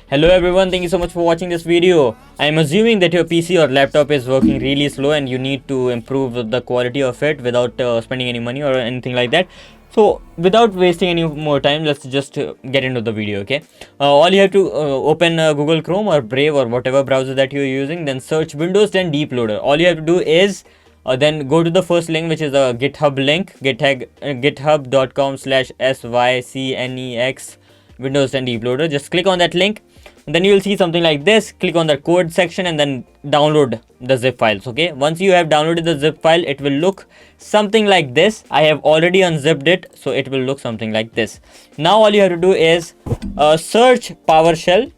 Hello everyone, thank you so much for watching this video. I am assuming that your PC or laptop is working really slow and you need to improve the quality of it without spending any money or anything like that. So without wasting any more time, let's just get into the video, okay? All you have to open Google Chrome or Brave or whatever browser that you're using, then search Windows 10 debloater. All you have to do is then go to the first link, which is a GitHub link, github.com/sycnex Windows 10 debloater. Just click on that link, and then you will see something like this. Click on the code section and then download the zip files. Okay, once you have downloaded the zip file, it will look something like this. I have already unzipped it, so it will look something like this. Now all you have to do is search PowerShell.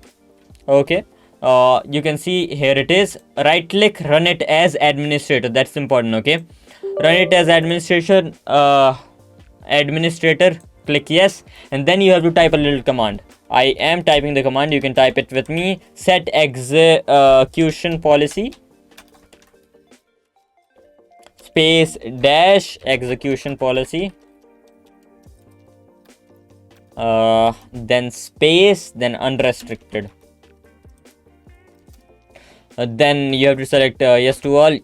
Okay, you can see here it is. Right click, run it as administrator. That's important. Okay, run it as administrator. Click yes, and then you have to type a little command. I am typing the command. You can type it with me. Set execution policy space dash execution policy, then space, then unrestricted. Then you have to select yes to all,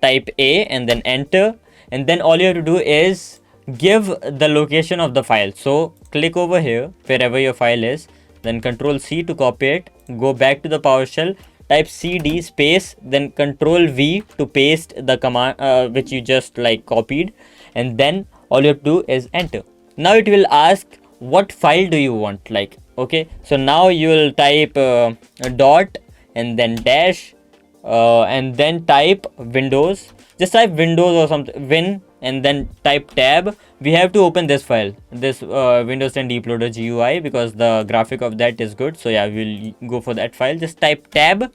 type A and then enter, and then all you have to do is give the location of the file. So click over here wherever your file is, then Control C to copy it, go back to the PowerShell, type cd space, then Control V to paste the command which you just like copied, and then all you have to do is enter. Now it will ask what file do you want, like, okay, so now you will type a dot and then dash and then type Windows. Just type Windows or something, win, and then type tab. We have to open this file, this Windows 10 debloater GUI, because the graphic of that is good. So yeah, we'll go for that file. Just type tab,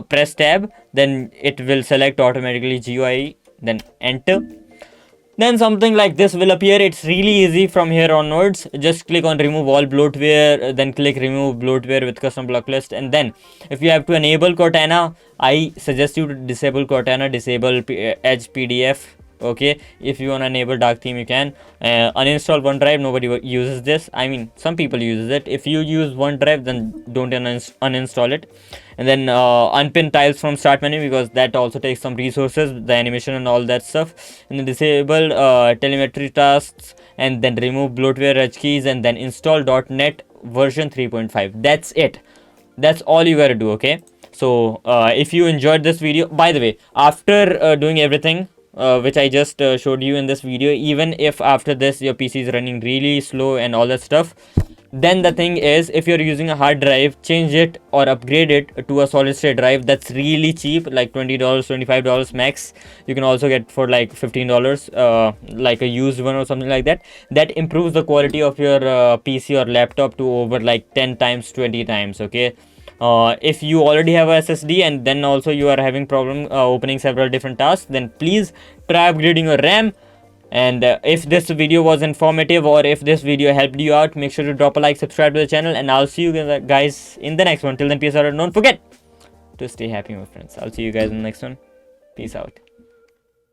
press tab, then it will select automatically GUI, then enter. Then something like this will appear. It's really easy from here onwards. Just click on remove all bloatware, then click remove bloatware with custom block list, and then if you have to enable Cortana, I suggest you to disable Cortana, disable Edge PDF. Okay, if you want to enable dark theme, you can uninstall OneDrive. Nobody uses this. I mean, some people uses it. If you use OneDrive, then don't uninstall it. And then unpin tiles from start menu, because that also takes some resources, the animation and all that stuff. And then disable telemetry tasks, and then remove bloatware edge keys, and then install .NET version 3.5. That's it. That's all you gotta do. Okay, so if you enjoyed this video, by the way, after doing everything which I just showed you in this video, even if after this your PC is running really slow and all that stuff, then the thing is, if you're using a hard drive, change it or upgrade it to a solid state drive. That's really cheap, like $20, $25 max. You can also get for like $15, like a used one or something like that. That improves the quality of your PC or laptop to over like 10 times, 20 times. Okay, if you already have a SSD and then also you are having problem opening several different tasks, then please try upgrading your RAM. And if this video was informative, or if this video helped you out, make sure to drop a like, subscribe to the channel, and I'll see you guys in the next one. Till then, peace out, and don't forget to stay happy, my friends. I'll see you guys in the next one. Peace out.